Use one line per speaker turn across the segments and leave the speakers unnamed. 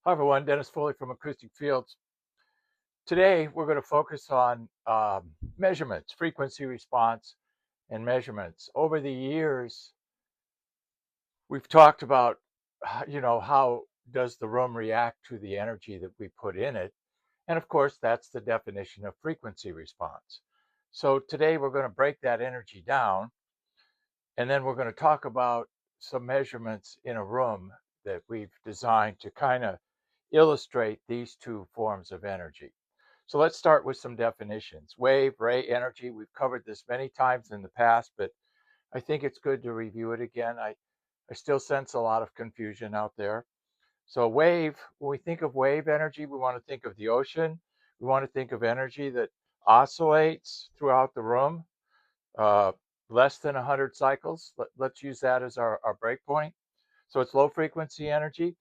Hi everyone, Dennis Foley from Acoustic Fields. Today we're going to focus on measurements, frequency response and measurements. Over the years, we've talked about, how does the room react to the energy that we put in it? And of course, that's the definition of frequency response. So today we're going to break that energy down, and then we're going to talk about some measurements in a room that we've designed to kind of illustrate these two forms of energy. So let's start with some definitions. Wave, ray, energy. We've covered this many times in the past, but I think it's good to review it again. I still sense a lot of confusion out there. So wave, when we think of wave energy, we want to think of the ocean. We want to think of energy that oscillates throughout the room, uh, less than 100 cycles. Let's use that as our breakpoint. So it's low frequency energy.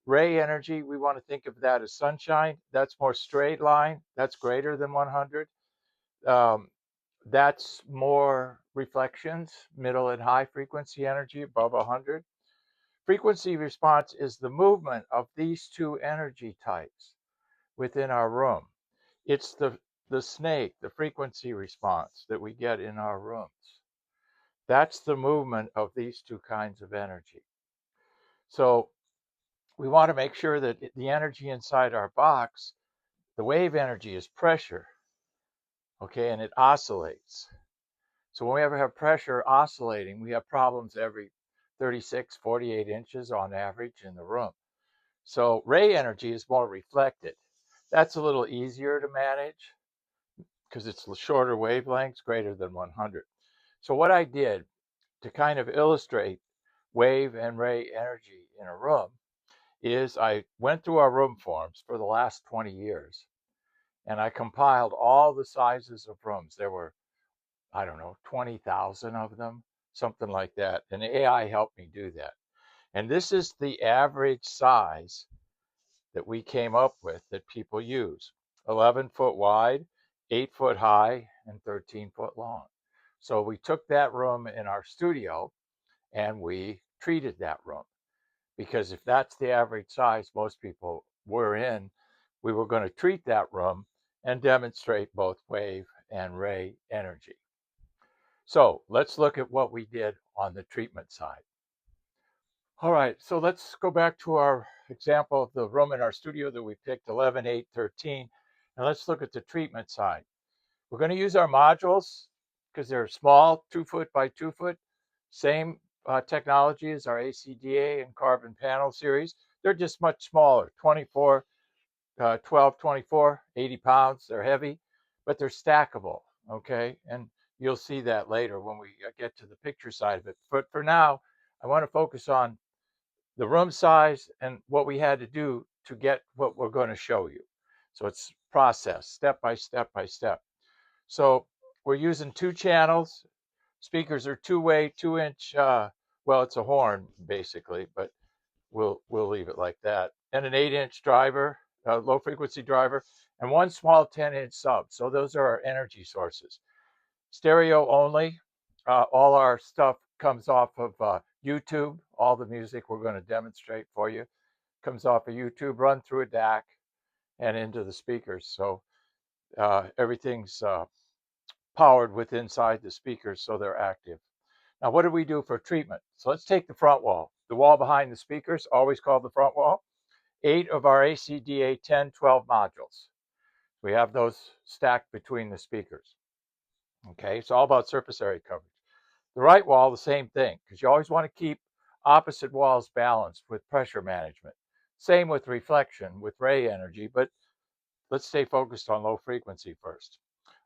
Ray energy, we want to think of that as sunshine. That's more straight line. That's greater than 100. Um, that's more reflections, middle and high frequency energy above 100. Frequency response is the movement of these two energy types within our room. It's the snake, the frequency response that we get in our rooms. That's the movement of these two kinds of energy. So we want to make sure that the energy inside our box, the wave energy, is pressure, okay, and it oscillates. So when we ever have pressure oscillating, we have problems every 36, 48 inches on average in the room. So ray energy is more reflected. That's a little easier to manage because it's shorter wavelengths, greater than 100. So what I did to kind of illustrate wave and ray energy in a room is I went through our room forms for the last 20 years and I compiled all the sizes of rooms. There were, I don't know, 20,000 of them, something like that. And AI helped me do that. And this is the average size that we came up with that people use: 11 foot wide, 8 foot high, and 13 foot long. So we took that room in our studio and we treated that room, because if that's the average size most people were in, we were going to treat that room and demonstrate both wave and ray energy. So let's look at what we did on the treatment side. All right, so let's go back to our example of the room in our studio that we picked, 11, 8, 13, and let's look at the treatment side. We're going to use our modules because they're small, 2 foot by 2 foot, same technology as our ACDA and carbon panel series. They're just much smaller, 24, 12, 24, 80 pounds. They're heavy, but they're stackable, okay? And you'll see that later when we get to the picture side of it. But for now, I want to focus on the room size and what we had to do to get what we're going to show you. So it's process, step by step by step. So we're using 2 channels. Speakers are two-way, 2-inch, well, it's a horn basically, but we'll leave it like that. And an 8-inch driver, low frequency driver, and 1 small 10-inch sub. So those are our energy sources. Stereo only. All our stuff comes off of YouTube. All the music we're going to demonstrate for you comes off of YouTube, run through a DAC and into the speakers. So everything's powered with inside the speakers, so they're active. Now, what do we do for treatment? So let's take the front wall, the wall behind the speakers, always called the front wall. 8 of our ACDA 1012 modules. We have those stacked between the speakers. Okay, it's all about surface area coverage. The right wall, the same thing, because you always want to keep opposite walls balanced with pressure management. Same with reflection, with ray energy, but let's stay focused on low frequency first.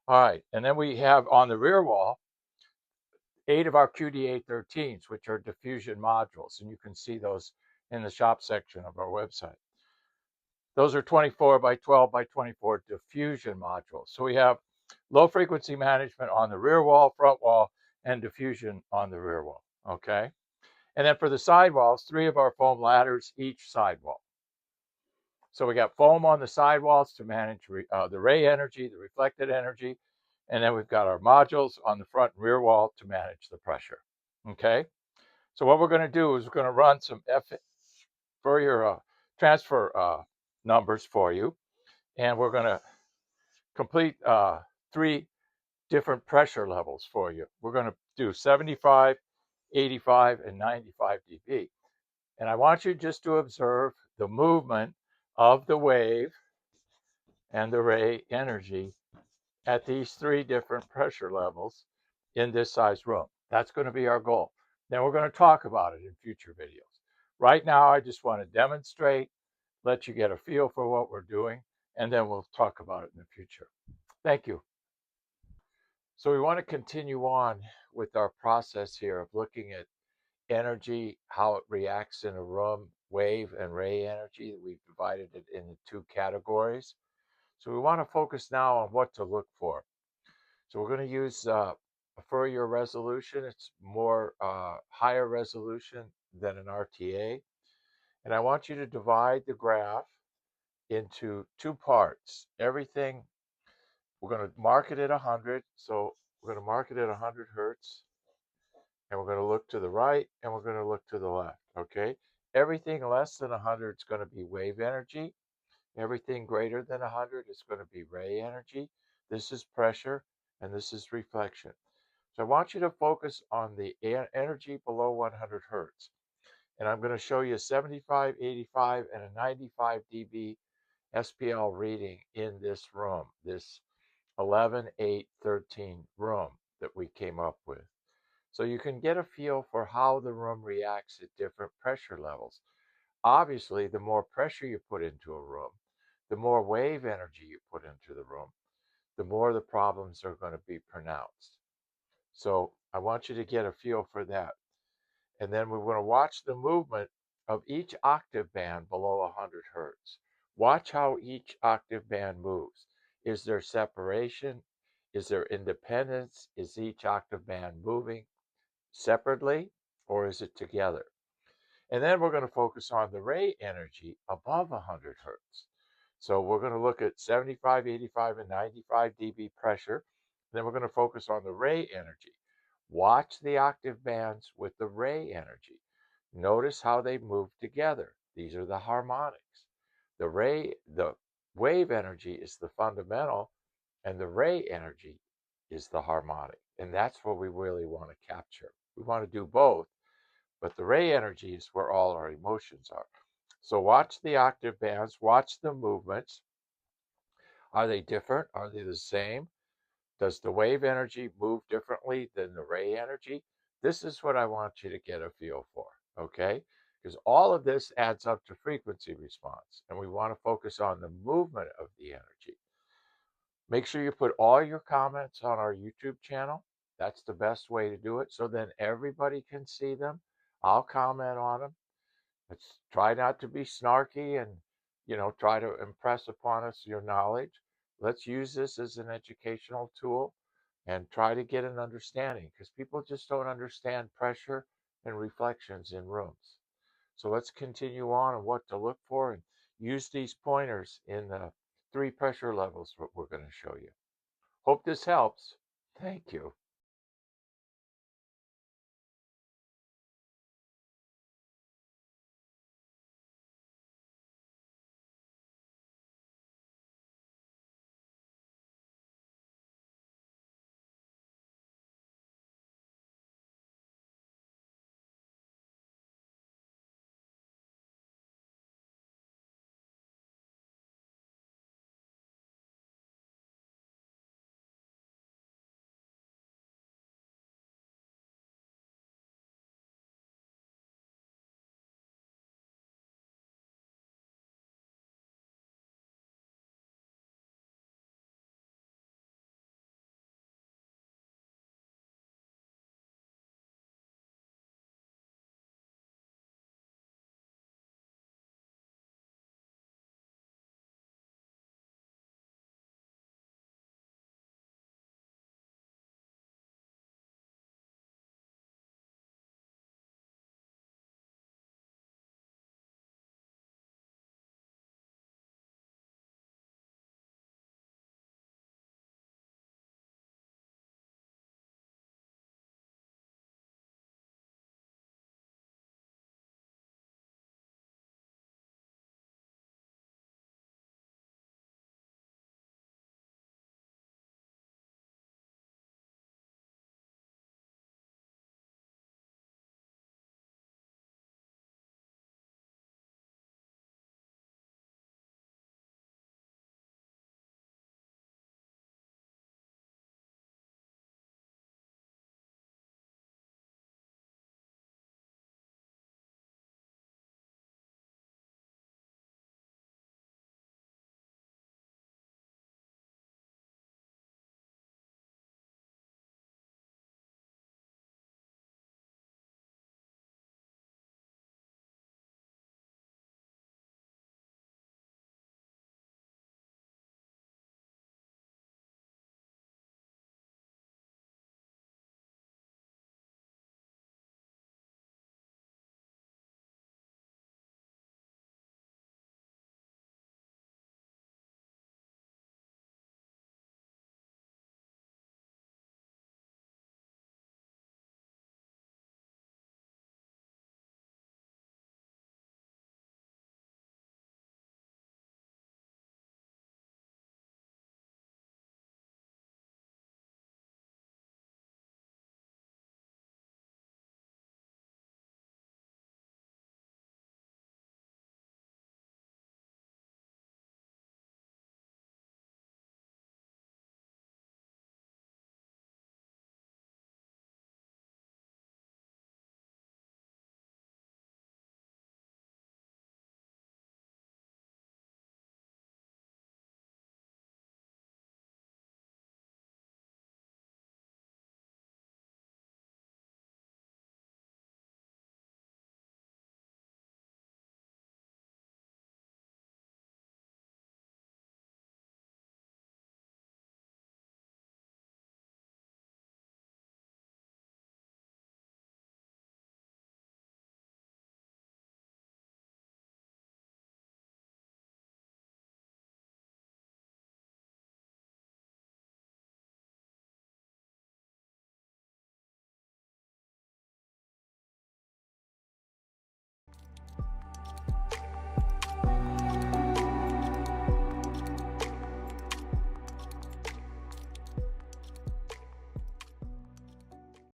All right, and then we have on the rear wall 8 of our QD813s, which are diffusion modules, and you can see those in the shop section of our website. Those are 24 by 12 by 24 diffusion modules. So we have low frequency management on the rear wall, front wall, and diffusion on the rear wall, okay? And then for the side walls, 3 of our foam ladders each side wall. So we got foam on the side walls to manage the ray energy, the reflected energy, and then we've got our modules on the front and rear wall to manage the pressure, okay? So what we're going to do is we're going to run some for your transfer numbers for you, and we're going to complete 3 different pressure levels for you. We're going to do 75, 85, and 95 dB. And I want you just to observe the movement of the wave and the ray energy at these 3 different pressure levels in this size room. That's going to be our goal. Then we're going to talk about it in future videos. Right now, I just want to demonstrate, let you get a feel for what we're doing, and then we'll talk about it in the future. Thank you. So we want to continue on with our process here of looking at energy, how it reacts in a room, wave and ray energy. We've divided it into 2 categories. So we want to focus now on what to look for. So we're going to use Fourier resolution. It's more higher resolution than an RTA. And I want you to divide the graph into 2 parts. Everything, we're going to mark it at 100. So we're going to mark it at 100 hertz. And we're going to look to the right and we're going to look to the left. Okay. Everything less than 100 is going to be wave energy. Everything greater than 100 is going to be ray energy. This is pressure and this is reflection. So I want you to focus on the energy below 100 hertz. And I'm going to show you 75, 85, and a 95 dB SPL reading in this room, this 11, 8, 13 room that we came up with. So you can get a feel for how the room reacts at different pressure levels. Obviously, the more pressure you put into a room, the more wave energy you put into the room, the more the problems are going to be pronounced. So I want you to get a feel for that. And then we're going to watch the movement of each octave band below 100 hertz. Watch how each octave band moves. Is there separation? Is there independence? Is each octave band moving separately or is it together? And then we're going to focus on the ray energy above 100 hertz. So we're going to look at 75, 85, and 95 dB pressure. Then we're going to focus on the ray energy. Watch the octave bands with the ray energy. Notice how they move together. These are the harmonics. The wave energy is the fundamental, and the ray energy is the harmonic. And that's what we really want to capture. We want to do both, but the ray energy is where all our emotions are. So watch the octave bands, watch the movements. Are they different? Are they the same? Does the wave energy move differently than the ray energy? This is what I want you to get a feel for, okay? Because all of this adds up to frequency response, and we want to focus on the movement of the energy. Make sure you put all your comments on our YouTube channel. That's the best way to do it, so then everybody can see them. I'll comment on them. Let's try not to be snarky and, try to impress upon us your knowledge. Let's use this as an educational tool and try to get an understanding because people just don't understand pressure and reflections in rooms. So let's continue on what to look for and use these pointers in the 3 pressure levels what we're going to show you. Hope this helps. Thank you.